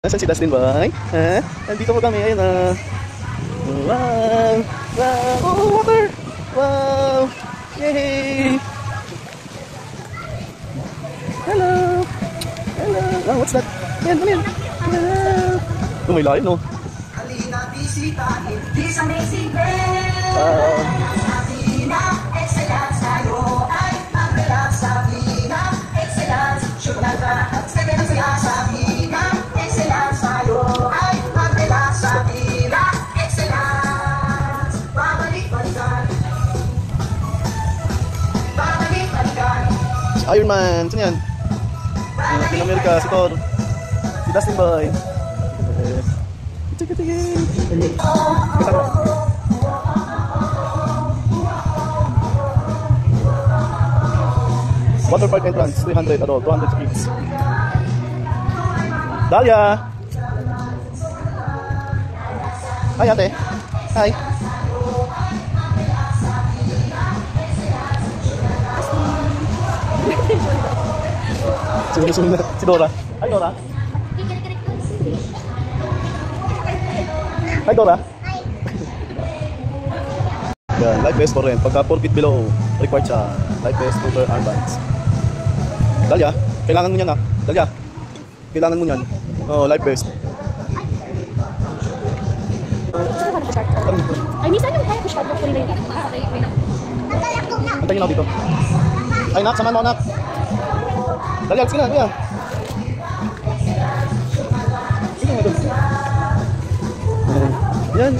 Nasaan si Dustin Boy? Ha? Nandito po kami, ayun ah. Wow! Wow! Oh, water! Wow! Yay! Hello! Hello! Oh, what's that? Yan, ano yan? Hello! Oh, may lalim, no? Iron Man, sino yan? Team America, si Thor, si Dustin Boy. Water park entrance, 300 adult, 200 kids. Dalia! Hi ate! Hi! Sino na? Si Dora. Hi Dora. Hi Dora. Yan, life vest for rent. Pagka 4 feet below, required siya. Life vest over armbands. Dalia, kailangan mo yan ah. Dalia, kailangan mo yan. Oh, life vest. Ay, minsan yung kaya push card, kunin na yung dito. Antayin ako dito. Ay nak, samahan mo nak. Dalia, sige na, Dalia. Sige nga doon. Yan.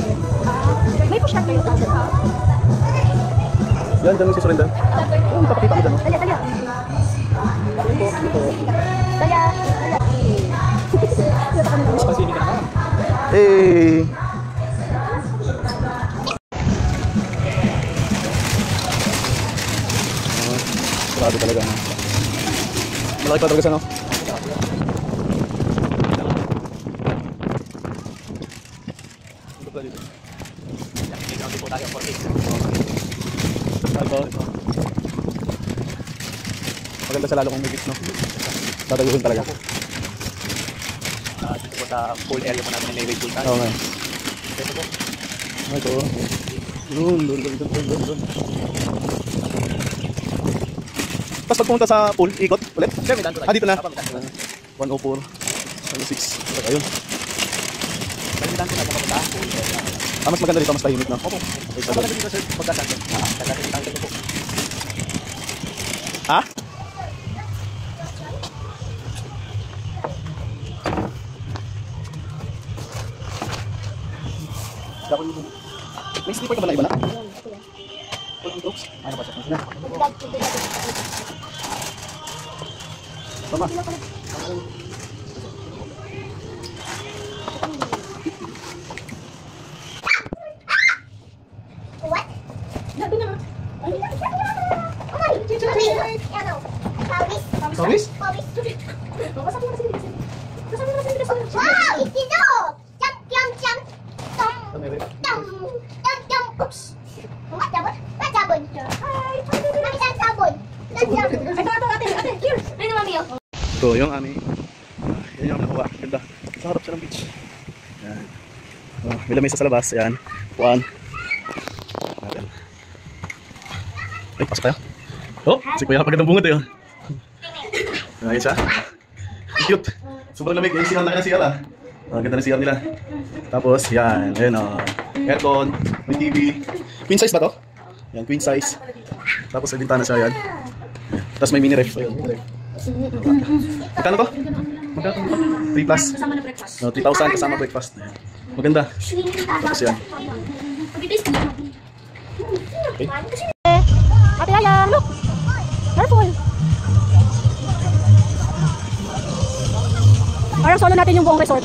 May push card na yung dito. Yan, dyan yung susurrender. Oh, ipapakita mo dyan. Dalia, Dalia. Dalia. Hey! Grabe talaga. Malaki pa talaga siya, no? Maganda sa lalo kong may no? Tatagawin talaga. Dito po sa pool area po namin ng Layway Pool. Oo nga. Ito po. Ito. Doon. Tapos pag pumunta sa pool, ikot ulit? Sir, may daan po tayo. Dito na. 104. 106. Ayun. May daan po tayo papunta. Pool area. Mas maganda dito, mas tahimik, no? Opo. Okay, Ang maganda dito sir, pagkasansin. Pagkasansin po. Ha? May slipper ka ba na iba na? Ano pa siya? Tama. What? Sabi na. Pawis? Wow! Ito! Jump, jump, jump! Oops! What sabon? Hi! Mami, saan sabon? Ito, ate, here! Ayun, mami, oh. So, yung aming yan yung nakuha. Ganda. Sa harap siya ng beach. Yan. May lamesa sa labas. Yan. Puan. Natin. Ay, pasok tayo. Oh, si Kuya pagandang bungot eh. Ayun siya. Cute. Sobrang lamig. Yung CR, laki na CR ah. Ganda na CR nila. Tapos, yan. Ayun o. Aircon. May TV. Queen size ba to? Yan, queen size. Tapos, may bintana siya yan. Tapos may mini ref. Ayun, mini ref. Magkano to? Magkano to? 3 plus. Kasama na breakfast. 3,000 kasama breakfast. Ayan. Maganda. Tapos yan. Okay. Ate Ayang, look! Careful! Parang solo natin yung buong resort.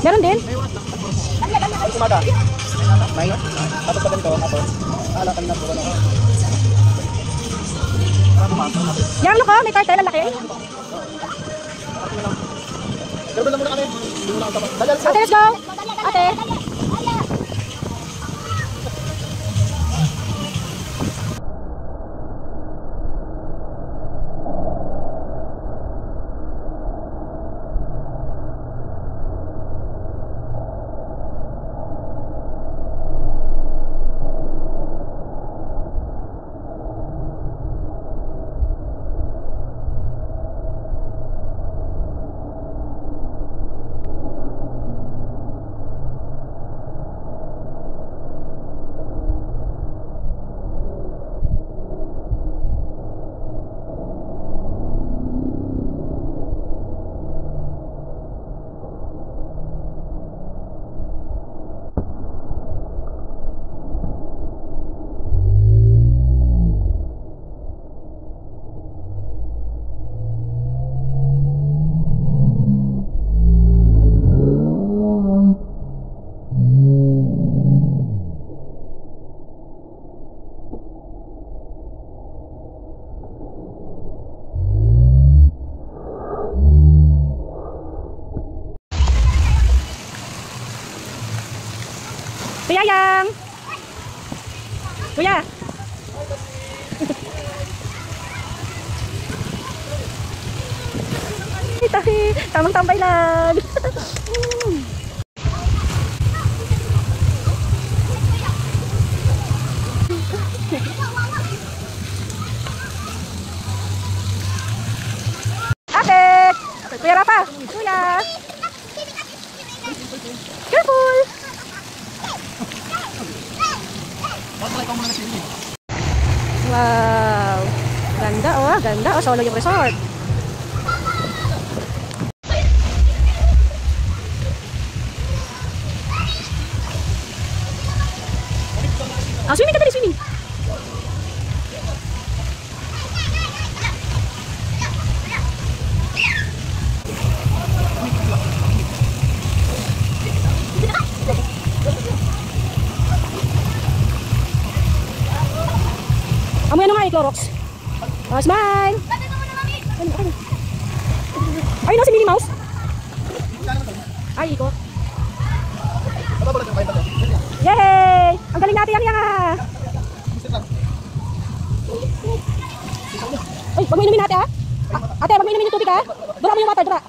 Meron din? Umaga. May tapos pa ganito. Tapos alakan na po. Yang look, may cartel ang laki. Pero doon na muna kami. Ate, let's go! Ate! Sayang! Kuya! Tahi, tamang tambay lang. Ate! Kuya Rafa! Kuya! Careful! Wow! Ganda oh, ganda oh. Solo yung resort. Swimming ka dali, swimming. Amoy ano nga Clorox. Smile. Ay, no, si Minnie Mouse. Ay, iko. Yay! Ang galing natin yang ah. Uy, wag mo inumin ate ah. Ate, wag mo inumin yung tubig ah. Dura mo yung water, dura.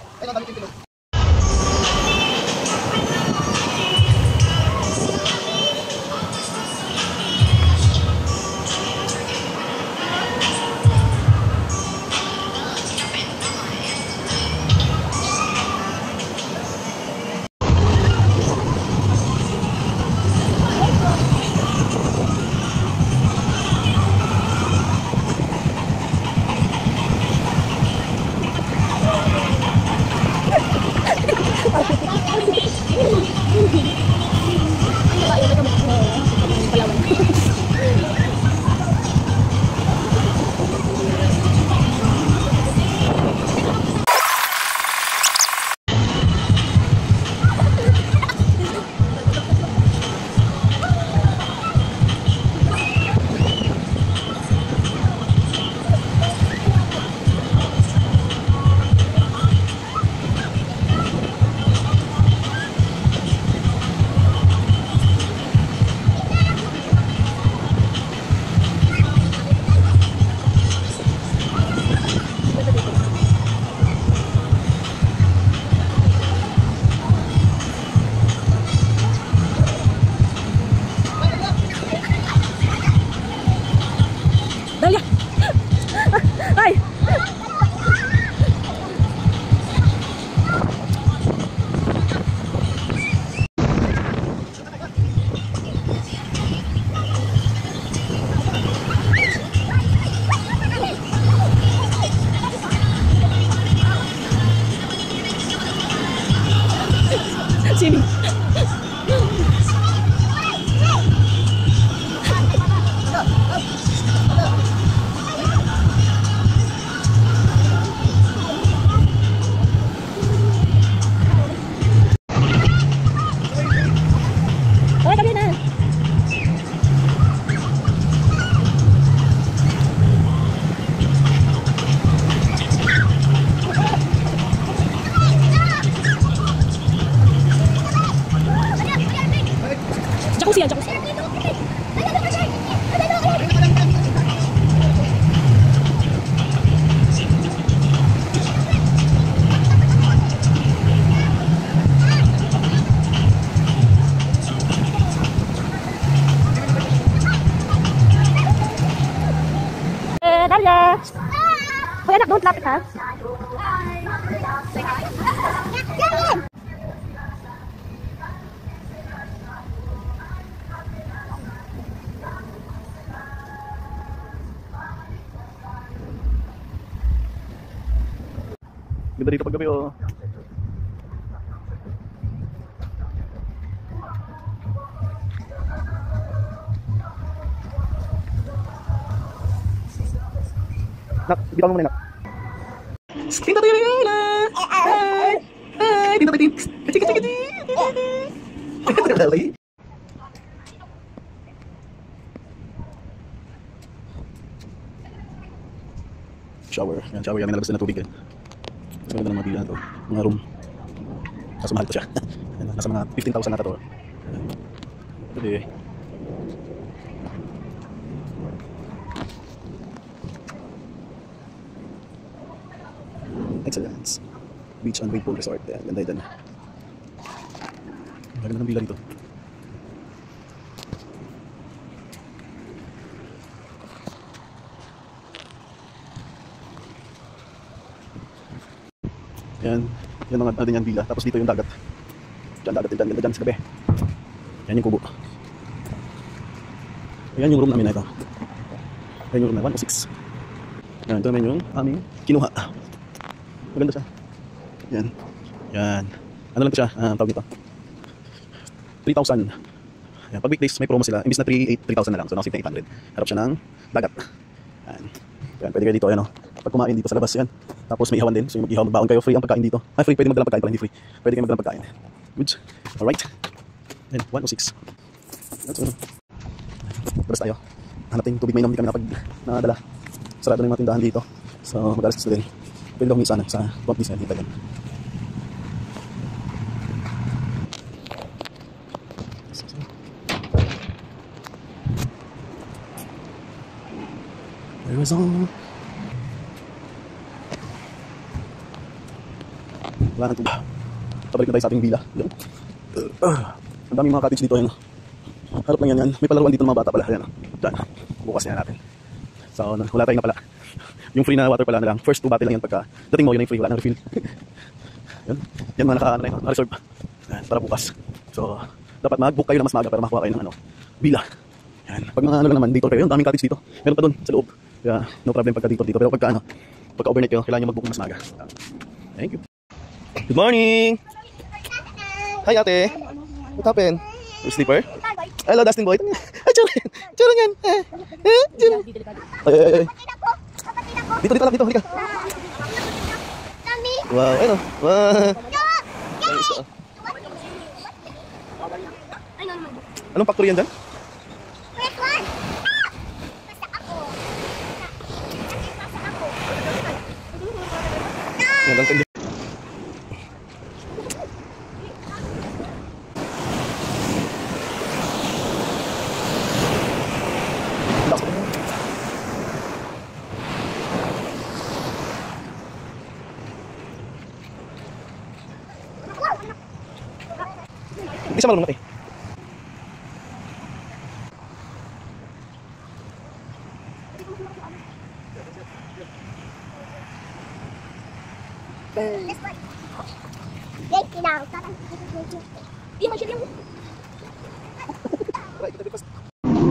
Dahlia. Ay. Sini. Jacuzzi yan, jacuzzi. Dalia. Hoy anak, don't lapit ha. Ganda dito paggabi oh. Nak, bitaw mo muna nak. Tinta tayo na. Ay, ay, tinta tayo. Kacik, kacik, kacik. Shower. Yan, shower yan. May nalabas na tubig yan. Mas maganda ng mga bila na ito. Mga room. Kaso mahal ito siya. Nasa mga 15,000 nata ito. Pwede. Excellent. Beach and wave pool resort. Yan, ganda yun. Ang ganda ng villa dito. Yan. Yan mga ano din yan villa. Tapos dito yung dagat. Diyan dagat din. Ganda dyan sa gabi. Yan yung kubo. Ayan yung room namin na ito. Ayan yung room na 106. Yan. Ito naman yung aming kinuha. Maganda siya. Yan. Yan. Ano lang ito siya? Tawag nito. 3,000. Yan. Pag weekdays may promo sila. Imbis na 3,000 na lang. So naka 800. Harap siya ng dagat. Yan. Yan. Pwede kayo dito. Yan o. Pag kumain dito sa labas yan. Tapos may ihawan din. So yung mag-ihaw magbaon kayo. Free ang pagkain dito. Ay free. Pwede magdalang pagkain pala. Hindi free. Pwede kayo magdalang pagkain. Good. Alright. Yan. 106. That's all. Balas tayo. Hanap tayong tubig. May inom. Hindi kami nakadala. Sarado na yung mga tindahan dito. So mag-alas gusto din. Pwede daw minsan sa pump design dito yan. There was all. Wala nang tubig. Pabalik na tayo sa ating villa. Ang daming mga cottage dito. Yan. Harap lang yan. May palaruan dito ng mga bata pala. Yan. Diyan. Bukas yan natin. So wala tayong na pala. Yung free na water pala na lang. First 2 bottle lang yan pagka dating mo yun yung free. Wala nang refill. Yan. Yan mga naka-reserve. Para bukas. So dapat mag-book kayo na mas maaga para makakuha kayo ng villa. Yan. Pag mga ano lang naman dito kayo. Ang daming cottage dito. Meron pa doon sa loob. Kaya no problem pagka dito. Pero pagka overnight kayo, kailangan nyo mag-book mas maaga. Thank you. Good morning! Hi ate! What happened? You sleeper? Hello Dustin boy! Ay, charon yan! Ay. Dito lang, dito, halika! Wow, ayun o! Wow! Anong factory yan dyan? Yan lang hindi. Hindi siya marunong natin.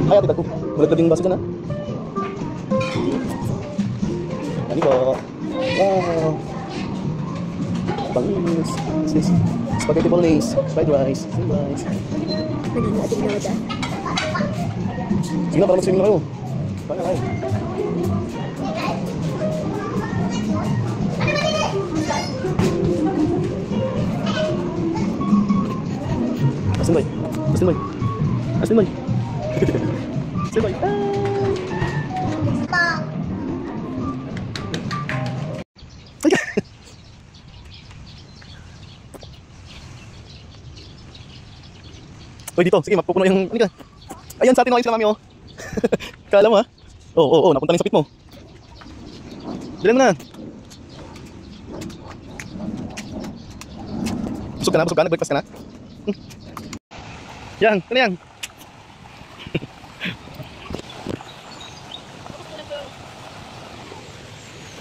Ay, ate Dago. Malaglag yung baso dyan, ha? Ano po? Wow! Bangis. What's this? Spaghetti bolognese. Fried rice. Steamed rice. Sige na, para mag-swimming na kayo. Paano kayo? Astin boy. Astin boy. Astin boy. Astin boy. Uy, dito. Sige, magpupuno yung... Ano ka? Ayan, sa atin nakikita mami, oh. Kala mo, ha? Oo, napunta na yung sapit mo. Bilan mo na. Busog ka na? Nag-breakfast ka na? Yan, ano yan?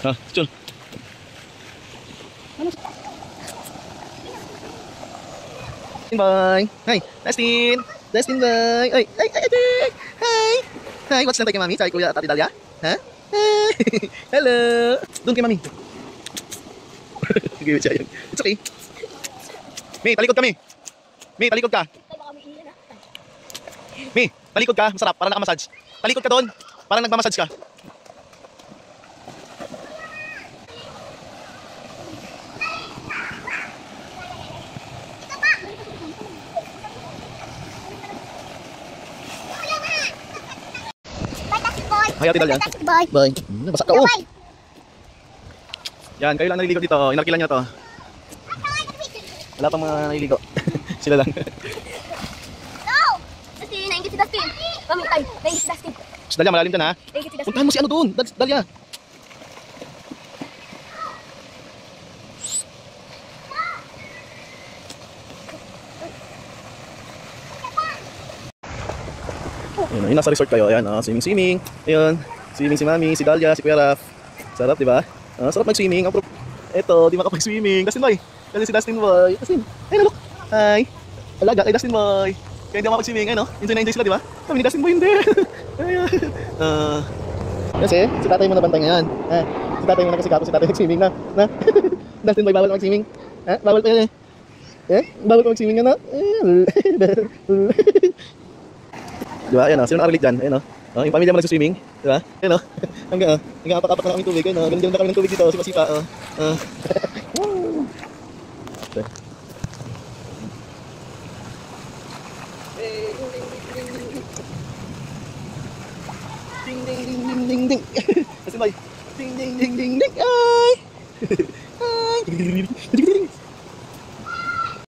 Ha, Chul. Bye. Hi, Dustin. Dustin, bye. Ay. Hi. Hi, what's lang tayo kay mami? Sa kuya at ate Dalia? Ha? Hi. Hello. Doon kay mami. Give it siya yun. It's okay. May, talikod ka, May. May, talikod ka. May, talikod ka. Masarap, para naka-massage. Talikod ka doon. Parang nagmamassage ka. Hi, ate Dalia. Bye. Bye. Nabasa ka, oh. Bye. Yan, kayo lang naliligo dito. Inarkilan nyo to. Wala pang mga naliligo. Sila lang. No! Kasi Kami time. Naingit si Dustin. Shh, Dalia, malalim dyan ha. Naingit si Dustin. Puntahan mo si ano doon. Dalia. Ayun, nasa resort kayo. Ayan, swimming. Ayun, swimming si Mami, si Dalia, si Kuya Raf. Sarap, di ba? Sarap mag-swimming. Ito, di makapag-swimming. Dustin Boy. Kasi si Dustin Boy. Dustin. Ayun, look. Hi. Alaga kay Dustin Boy. Kaya hindi ako makapag-swimming. Ayun, enjoy na enjoy sila, di ba? Kami ni Dustin Boy hindi. Ayun. Kasi, si tatay mo nabantay ngayon. Si tatay mo nakasikapo, si tatay mag-swimming na. Dustin Boy, bawal mag-swimming. Bawal pa yan eh. Bawal pa mag-swimming na. Di ba? Ayan sino nakarilig dyan? Ayan yung pamilya mo nagsuswimming. Di ba? Ayan hanggang apak-apak na kami tubig. Ayan ganyan na kami ng tubig dito. Sipa-sipa. Ding ding ding ding ding ding. Kasi may ding ding ding ding ding. Ay! Ay!